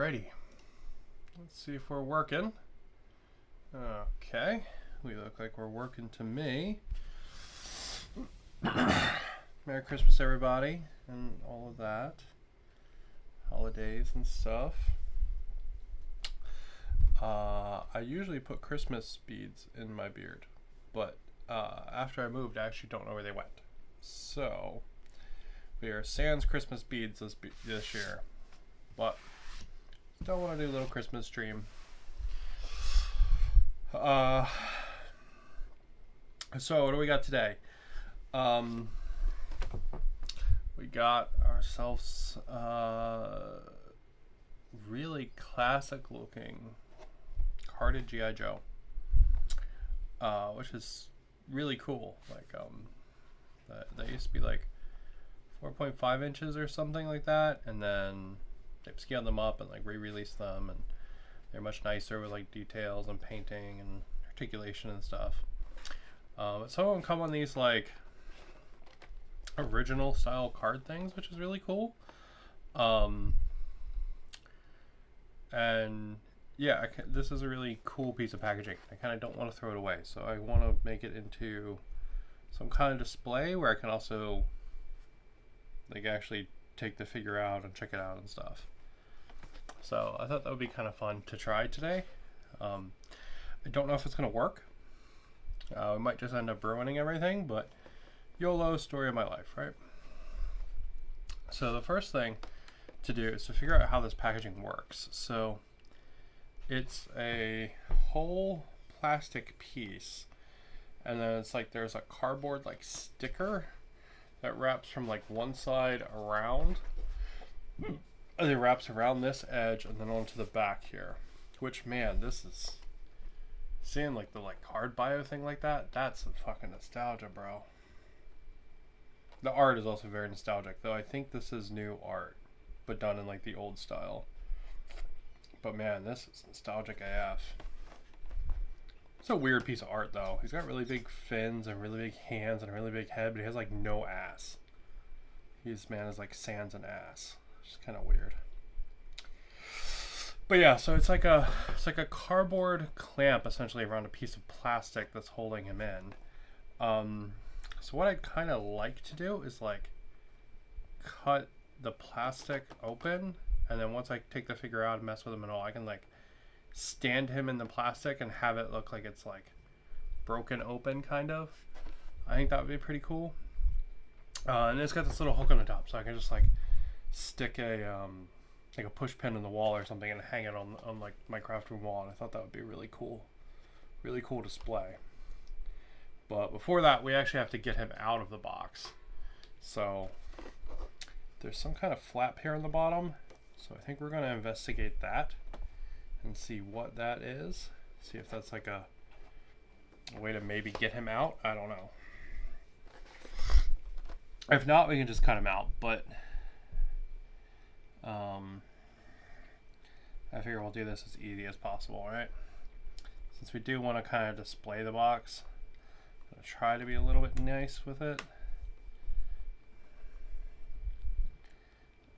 Alrighty. Let's see if we're working. Okay. We look like we're working to me. Merry Christmas, everybody, and all of that. Holidays and stuff. I usually put Christmas beads in my beard, but after I moved, I actually don't know where they went. So we are sans Christmas beads this year, but still want to do a little Christmas stream. So what do we got today? We got ourselves really classic looking carded GI Joe, which is really cool. Like they used to be like 4.5 inches or something like that, and then they've scaled them up and like re-released them, and they're much nicer with like details and painting and articulation and stuff. But some of them come on these like original style card things, which is really cool. And yeah, this is a really cool piece of packaging. I kind of don't want to throw it away, so I want to make it into some kind of display where I can also like actually take the figure out and check it out and stuff. So I thought that would be kind of fun to try today. I don't know if it's going to work. We might just end up ruining everything, but YOLO, story of my life, right? So the first thing to do is to figure out how this packaging works. So it's a whole plastic piece, and then it's like there's a cardboard like sticker that wraps from like one side around. It wraps around this edge and then onto the back here, which, man, this is seeing like the like card bio thing like that. That's some fucking nostalgia, bro. The art is also very nostalgic, though I think this is new art, but done in like the old style. But man, this is nostalgic AF. It's a weird piece of art, though. He's got really big fins and really big hands and a really big head, but he has like no ass. His man is like sans and ass. It's kind of weird. But yeah, so it's like a cardboard clamp essentially around a piece of plastic that's holding him in. So what I'd kind of like to do is like cut the plastic open, and then once I take the figure out and mess with him and all, I can like stand him in the plastic and have it look like it's like broken open, kind of. I think that would be pretty cool. And it's got this little hook on the top, so I can just like stick a like a push pin in the wall or something and hang it on like my craft room wall, and I thought that would be really cool display. But before that, we actually have to get him out of the box. So there's some kind of flap here on the bottom, so I think we're going to investigate that and see what that is. See if that's like a way to maybe get him out. I don't know. If not, we can just cut him out, but I figure we'll do this as easy as possible, right? Since we do want to kind of display the box, I'm going to try to be a little bit nice with it.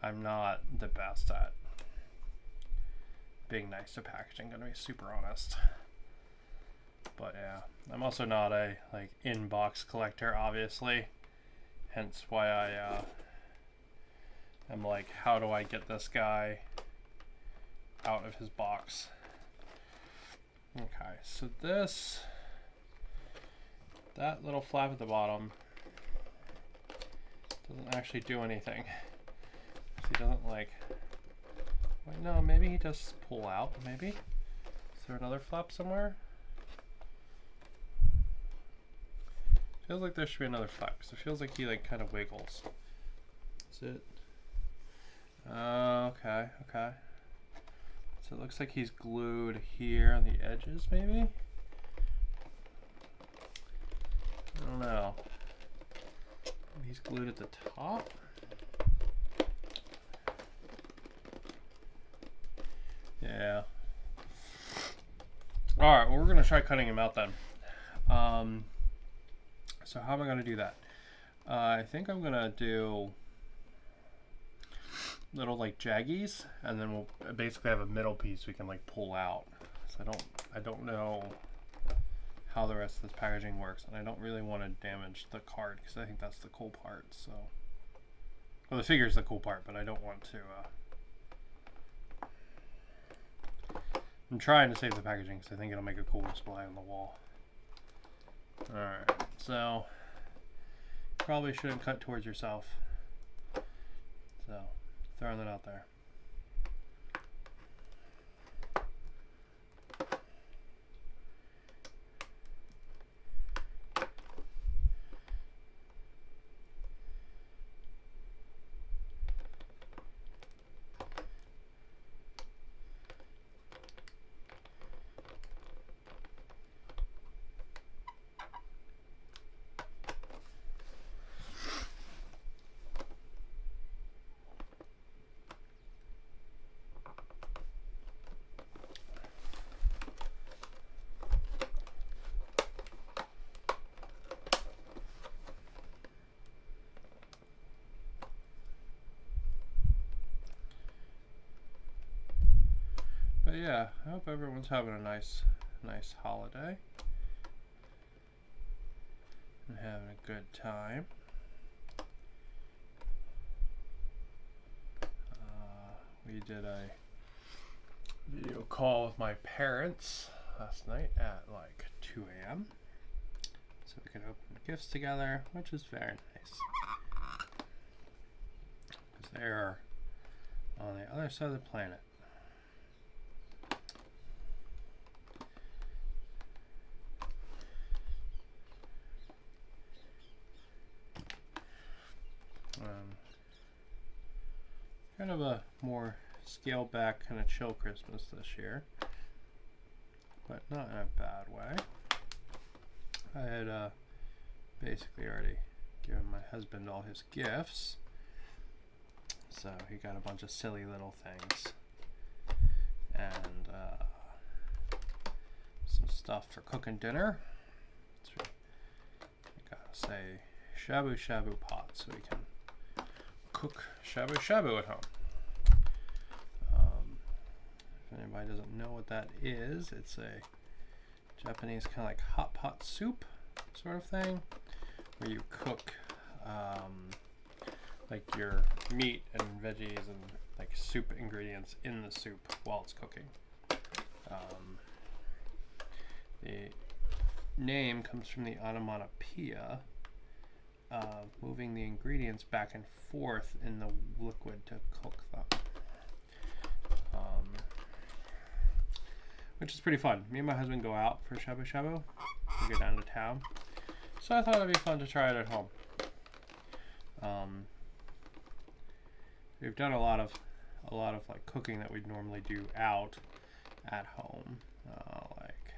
I'm not the best at being nice to packaging, gonna be super honest. But yeah, I'm also not a like in-box collector, obviously. Hence why I'm like, how do I get this guy out of his box? Okay, so that little flap at the bottom doesn't actually do anything. He doesn't like, wait, no, maybe he does pull out, maybe? Is there another flap somewhere? Feels like there should be another flap, because it feels like he like kind of wiggles. Is it? Okay. So it looks like he's glued here on the edges, maybe? I don't know. Maybe he's glued at the top? Yeah. Alright, well, we're going to try cutting him out then. So how am I going to do that? I think I'm going to do little like jaggies, and then we'll basically have a middle piece we can like pull out. So I don't know how the rest of this packaging works, and I don't really want to damage the card because I think that's the cool part. So, well, the figure's the cool part, but I don't want to. I'm trying to save the packaging because I think it'll make a cool display on the wall. All right, so probably shouldn't cut towards yourself. So, throwing that out there. But yeah, I hope everyone's having a nice holiday and having a good time. We did a video call with my parents last night at like 2 a.m. so we could open gifts together, which is very nice because they are on the other side of the planet. Kind of a more scaled back, kind of chill Christmas this year, but not in a bad way. I had basically already given my husband all his gifts, so he got a bunch of silly little things and some stuff for cooking dinner. So I gotta say shabu shabu pot so we can cook shabu shabu at home. If anybody doesn't know what that is, it's a Japanese kind of like hot pot soup sort of thing, where you cook like your meat and veggies and like soup ingredients in the soup while it's cooking. The name comes from the onomatopoeia of moving the ingredients back and forth in the liquid to cook them. Which is pretty fun. Me and my husband go out for shabu shabu. We go down to town. So I thought it'd be fun to try it at home. We've done a lot of like cooking that we'd normally do out at home. Like,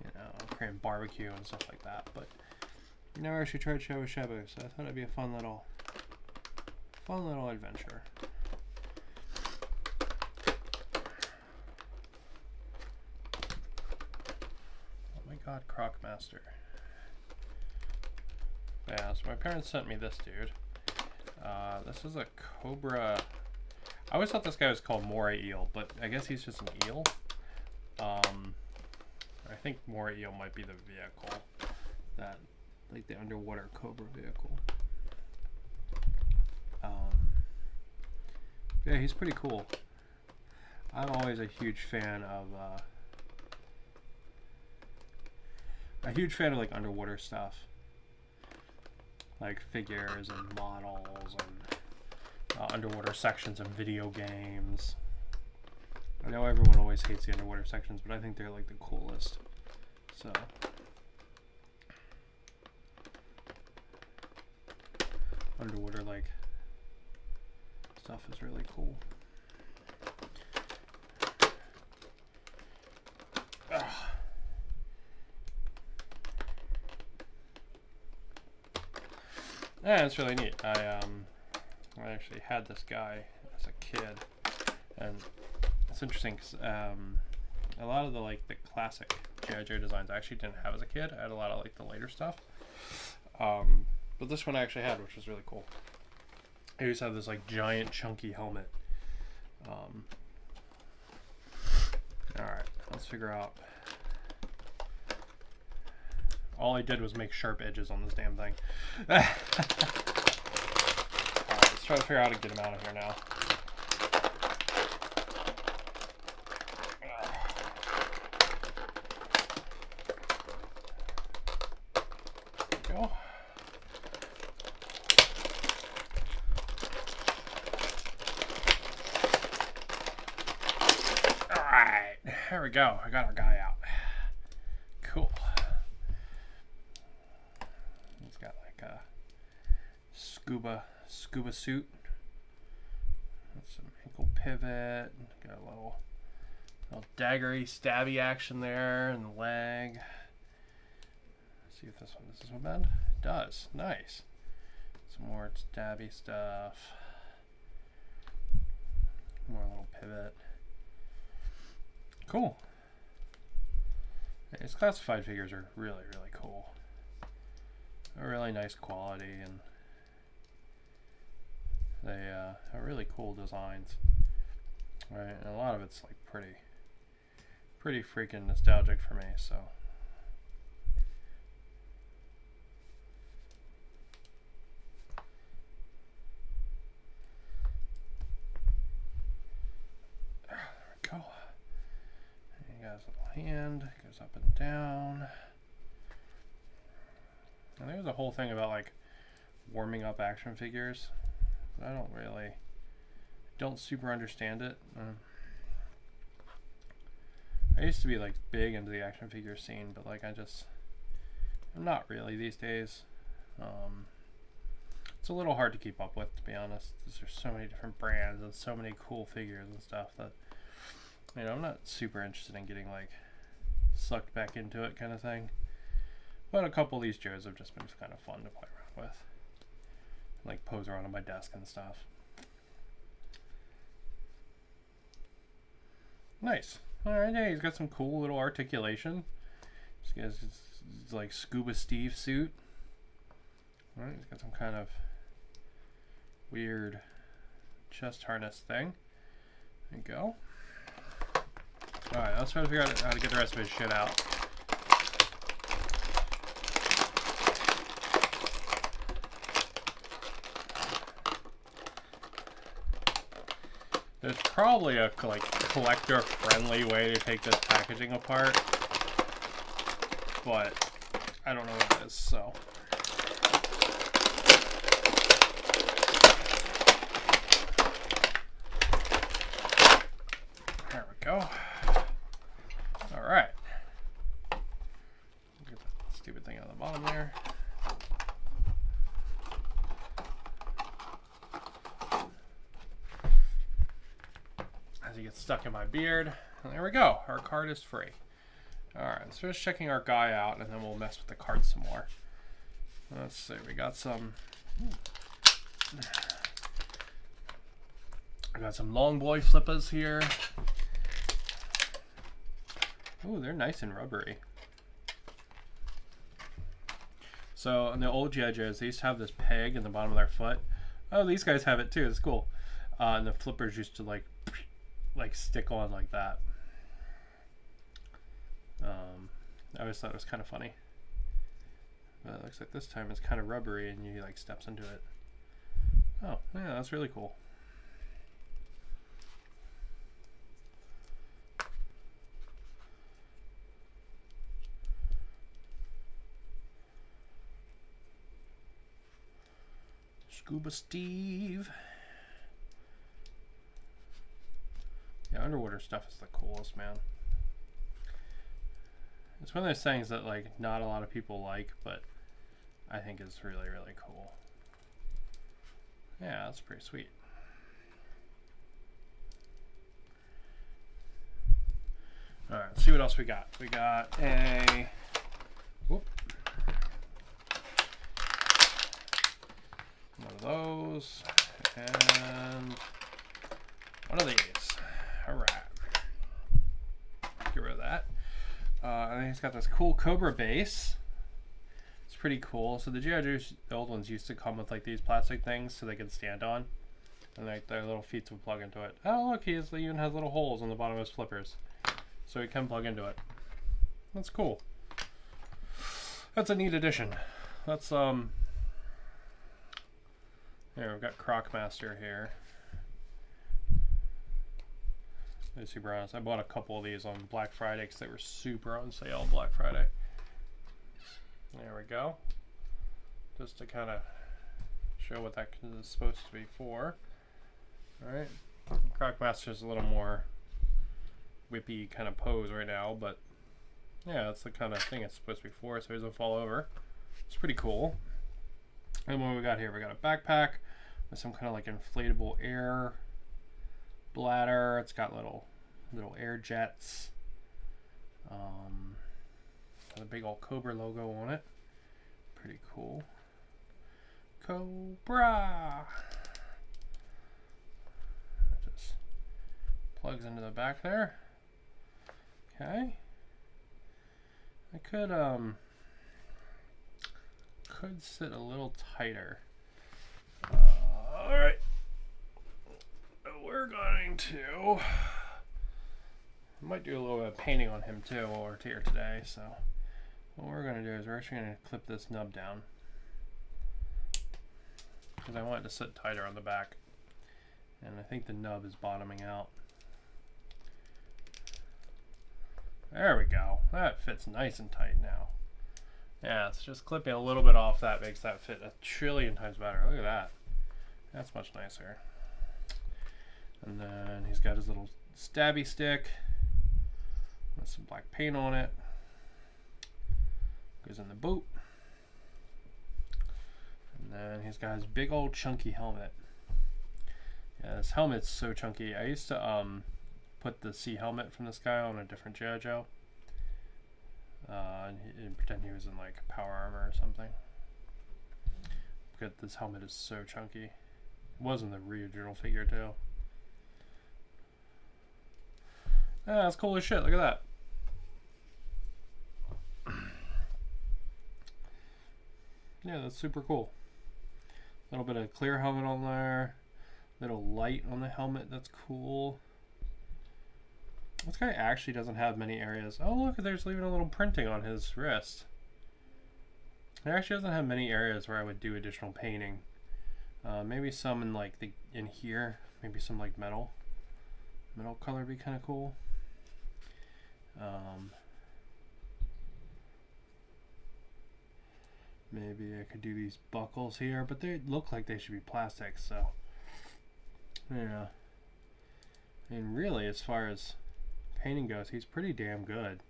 you know, Korean barbecue and stuff like that. But we never actually tried shabu shabu, so I thought it'd be a fun little adventure. Oh my god, Crocmaster. Yeah, so my parents sent me this dude. This is a cobra. I always thought this guy was called moray eel, but I guess he's just an eel. I think moray eel might be the vehicle, that like the underwater cobra vehicle. Yeah, he's pretty cool. I'm always a huge fan of like underwater stuff, like figures and models and underwater sections in video games. I know everyone always hates the underwater sections, but I think they're like the coolest. So underwater like stuff is really cool. Ugh. Yeah, it's really neat. I actually had this guy as a kid, and it's interesting because a lot of the classic G.I. Joe designs I actually didn't have as a kid. I had a lot of like the later stuff, but this one I actually had, which was really cool. I used to have this like giant chunky helmet. Alright, let's figure out. All I did was make sharp edges on this damn thing. Alright, let's try to figure out how to get him out of here now. There we go. Alright, there we go. I got our guy out. Cool. He's got like a scuba suit. Some ankle pivot. Got a little daggery, stabby action there in the leg. Let's see if this one bend. It does. Nice. Some more stabby stuff. More little pivot. Cool. These classified figures are really, really cool. A really nice quality, and they are really cool designs. Right, and a lot of it's like pretty freaking nostalgic for me. So. Go. You got his little hand, goes up and down. And there's a whole thing about like warming up action figures. I don't super understand it. I used to be like big into the action figure scene, but like I'm not really these days. It's a little hard to keep up with, to be honest. There's so many different brands and so many cool figures and stuff that, you know, I'm not super interested in getting like sucked back into it kind of thing. But a couple of these Joes have just been kind of fun to play around with. Like pose around on my desk and stuff. Nice. Alright, yeah, he's got some cool little articulation. He's got his like Scuba Steve suit. Alright, he's got some kind of weird chest harness thing. There you go. Alright, let's try to figure out how to get the rest of his shit out. There's probably a like collector-friendly way to take this packaging apart, but I don't know what it is, so. There we go. All right. Get that stupid thing on the bottom there. As he gets stuck in my beard. And there we go. Our card is free. Alright, so just checking our guy out, and then we'll mess with the card some more. Let's see, we got some... I got some long boy flippers here. Ooh, they're nice and rubbery. So, in the old gijoes, they used to have this peg in the bottom of their foot. Oh, these guys have it too. It's cool. And the flippers used to like stick on like that. I always thought it was kind of funny. But it looks like this time it's kind of rubbery and he like steps into it. Oh, yeah, that's really cool. Scuba Steve. Yeah, underwater stuff is the coolest, man. It's one of those things that like not a lot of people like, but I think is really, really cool. Yeah, that's pretty sweet. Alright, let's see what else we got. We got a... Whoop. One of those. And one of these. Alright. Get rid of that. And he's got this cool Cobra base. It's pretty cool. So the gijoes, the old ones, used to come with like these plastic things so they could stand on, and like their little feet would plug into it. Oh look, he even has little holes on the bottom of his flippers, so he can plug into it. That's cool. That's a neat addition. Let's here we've got Crocmaster here. To be super honest, I bought a couple of these on Black Friday because they were super on sale Black Friday. There we go. Just to kind of show what that is supposed to be for. Alright. Crocmaster's a little more whippy kind of pose right now, but yeah, that's the kind of thing it's supposed to be for, so he doesn't fall over. It's pretty cool. And what we got here? We got a backpack with some kind of like inflatable air bladder. It's got little air jets. Got a big old Cobra logo on it. Pretty cool. Cobra. It just plugs into the back there. Okay. I could sit a little tighter. All right. We're going to. I might do a little bit of painting on him too while we're here today. So what we're going to do is we're actually going to clip this nub down because I want it to sit tighter on the back, and I think the nub is bottoming out. There we go. That fits nice and tight now. Yeah, it's just clipping a little bit off that makes that fit a trillion times better. Look at that. That's much nicer. And then he's got his little stabby stick with some black paint on it. Goes in the boot. And then he's got his big old chunky helmet. Yeah, this helmet's so chunky. I used to put the sea helmet from this guy on a different gijoe. And pretend he was in like power armor or something. Because this helmet is so chunky. It was in the original figure too. Ah, that's cool as shit. Look at that. Yeah, that's super cool. A little bit of clear helmet on there. Little light on the helmet. That's cool. This guy actually doesn't have many areas. Oh, look, there's even a little printing on his wrist. He actually doesn't have many areas where I would do additional painting. Maybe some in like in here. Maybe some like metal. Metal color would be kind of cool. Maybe I could do these buckles here, but they look like they should be plastic, so yeah. And really, as far as painting goes, he's pretty damn good.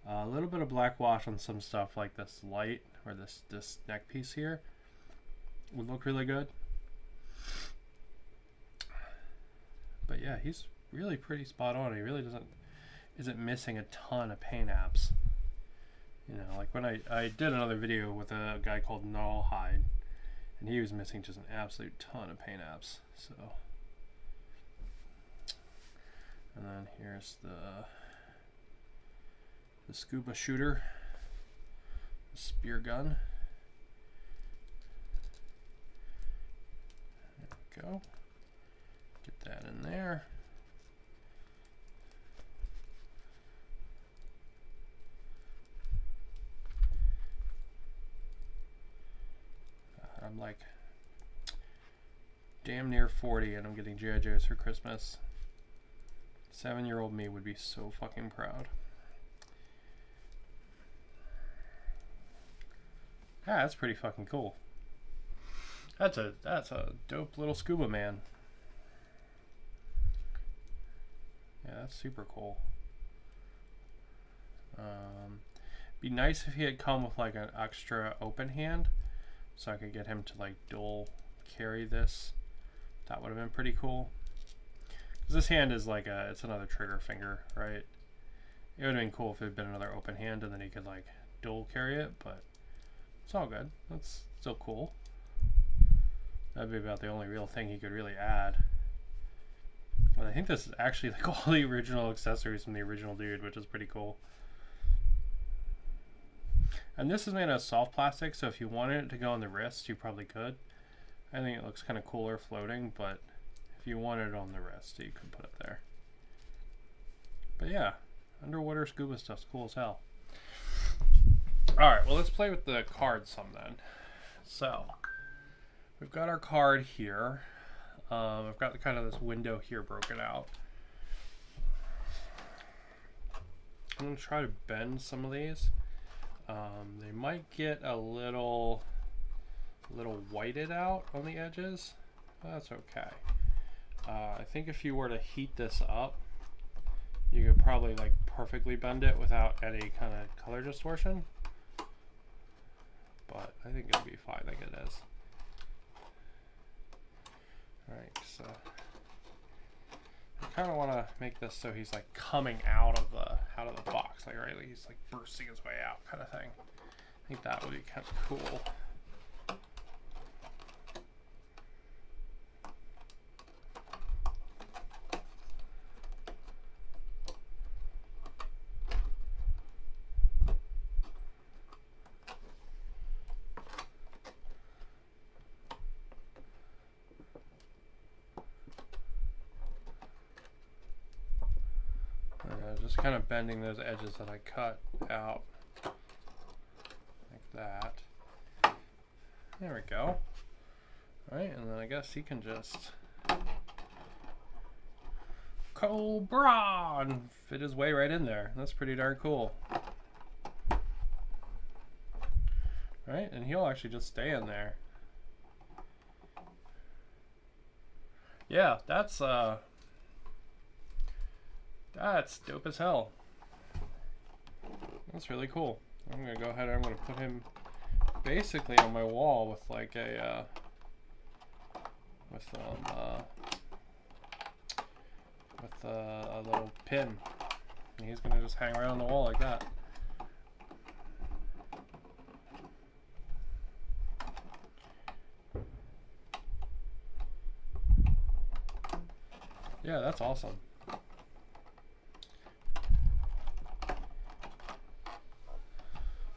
A little bit of black wash on some stuff like this light or this neck piece here would look really good. But yeah, he's really pretty spot on. He really isn't missing a ton of paint apps. You know, like when I did another video with a guy called Gnawhide, and he was missing just an absolute ton of paint apps. So, and then here's the scuba shooter, the spear gun. There we go. Get that in there. I'm like damn near 40 and I'm getting gijoes for Christmas. 7-year-old me would be so fucking proud. Yeah, that's pretty fucking cool. That's a dope little scuba man. Yeah, that's super cool. Be nice if he had come with like an extra open hand, so I could get him to like dual carry this. That would have been pretty cool. Because this hand is like it's another trigger finger, right? It would have been cool if it had been another open hand and then he could like dual carry it, but it's all good. That's still cool. That'd be about the only real thing he could really add. But I think this is actually like all the original accessories from the original dude, which is pretty cool. And this is made out of soft plastic, so if you wanted it to go on the wrist, you probably could. I think it looks kind of cooler floating, but if you wanted it on the wrist, you could put it there. But yeah, underwater scuba stuff's cool as hell. Alright, well let's play with the cards some then. So, we've got our card here. I've got kind of this window here broken out. I'm going to try to bend some of these. They might get a little whited out on the edges. That's okay. I think if you were to heat this up, you could probably like perfectly bend it without any kind of color distortion. But I think it'll be fine like it is. Alright, so I kind of want to make this so he's like coming out of the box, like right, like he's like bursting his way out, kind of thing. I think that would be kind of cool. Just kind of bending those edges that I cut out like that. There we go. Alright, and then I guess he can just Cobra and fit his way right in there. That's pretty darn cool. Right, and he'll actually just stay in there. Yeah, that's dope as hell. That's really cool. I'm gonna go ahead and I'm gonna put him basically on my wall with like a little pin. And he's gonna just hang around the wall like that. Yeah, that's awesome.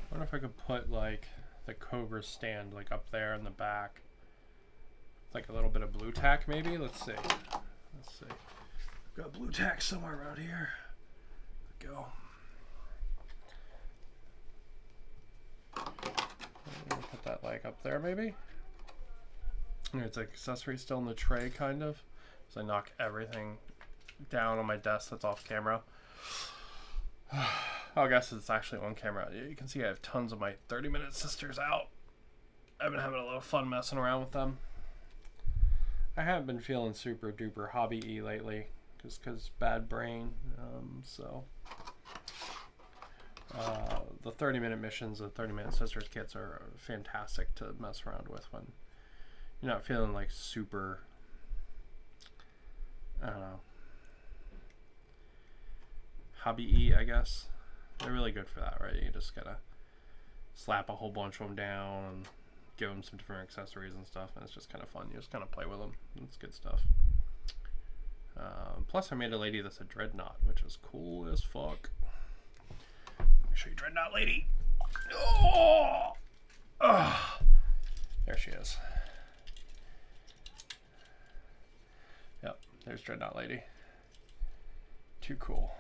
I wonder if I could put like the Cobra stand like up there in the back. Like a little bit of blue tack maybe? Let's see. Let's see. I've got blue tack somewhere around here. There we go. Put that like up there maybe. And it's like accessory still in the tray kind of. So I knock everything down on my desk that's off camera. Oh, I guess it's actually on camera. You can see I have tons of my 30-minute sisters out. I've been having a little fun messing around with them. I haven't been feeling super duper hobby-y lately, just because bad brain. The 30-minute missions, the 30-minute sisters kits are fantastic to mess around with when you're not feeling like super, I don't know, hobby-y, I guess. They're really good for that, right? You just gotta slap a whole bunch of them down and give them some different accessories and stuff, and it's just kind of fun. You just kind of play with them. It's good stuff. Plus, I made a lady that's a dreadnought, which is cool as fuck. Let me show you Dreadnought Lady. Oh! There she is. Yep, there's Dreadnought Lady. Too cool.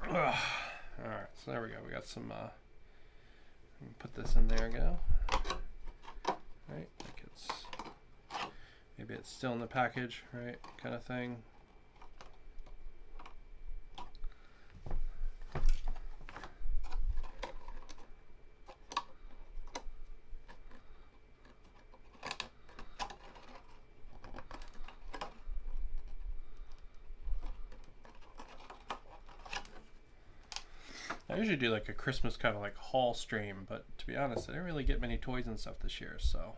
Alright, so there we go. We got some, put this in there, go. Right, like it's, maybe it's still in the package, right, kind of thing. I usually do like a Christmas kind of like haul stream, but to be honest, I didn't really get many toys and stuff this year, so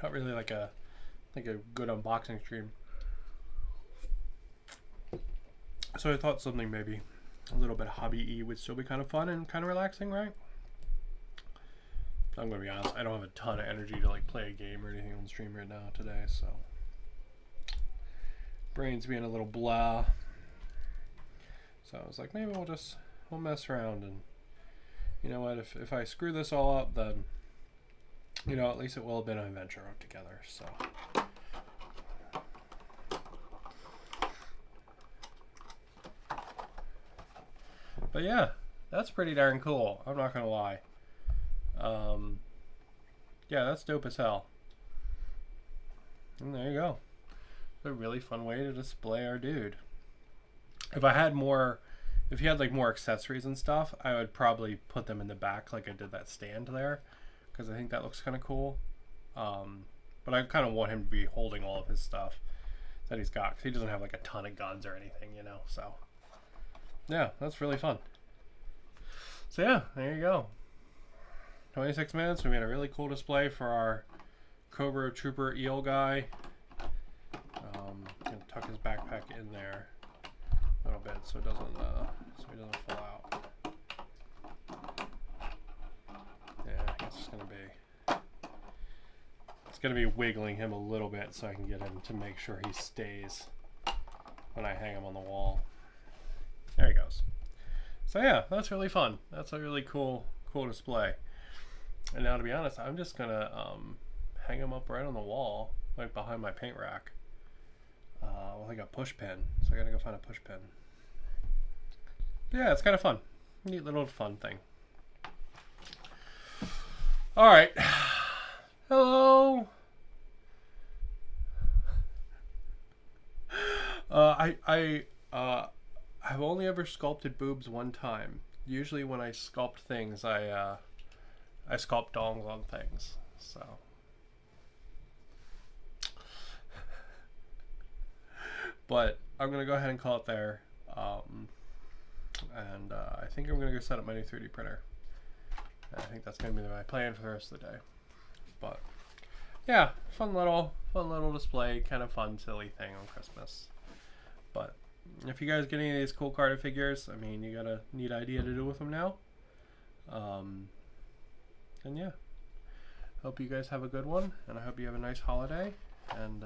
not really like a good unboxing stream. So I thought something maybe a little bit hobby-y would still be kind of fun and kind of relaxing, right? I'm gonna be honest, I don't have a ton of energy to like play a game or anything on stream right now today, so brain's being a little blah. So I was like, maybe we'll mess around, and you know what, if I screw this all up, then you know, at least it will have been an adventure together. So but yeah, that's pretty darn cool, I'm not gonna lie. Yeah, that's dope as hell. And there you go. It's a really fun way to display our dude. If I had more, if he had like more accessories and stuff, I would probably put them in the back like I did that stand there, because I think that looks kind of cool. But I kind of want him to be holding all of his stuff that he's got, because he doesn't have like a ton of guns or anything, you know. So yeah, that's really fun. So yeah, there you go. 26 minutes. We made a really cool display for our Cobra Trooper eel guy. Gonna tuck his backpack in there a little bit so it doesn't he doesn't fall out. Yeah, it's gonna be wiggling him a little bit so I can get him to make sure he stays when I hang him on the wall. There he goes. So yeah, that's really fun. That's a really cool display. And now, to be honest, I'm just gonna hang him up right on the wall, like behind my paint rack. Well, I got a push pin, so I gotta go find a push pin. Yeah, it's kind of fun. Neat little fun thing. All right. Hello. I've only ever sculpted boobs one time. Usually when I sculpt things, I sculpt dongs on things, so. But I'm going to go ahead and call it there. And I think I'm going to go set up my new 3D printer. And I think that's going to be my plan for the rest of the day. But yeah, fun little display, kind of fun, silly thing on Christmas. But if you guys get any of these cool carded figures, I mean, you got a neat idea to do with them now. And yeah, hope you guys have a good one, and I hope you have a nice holiday, and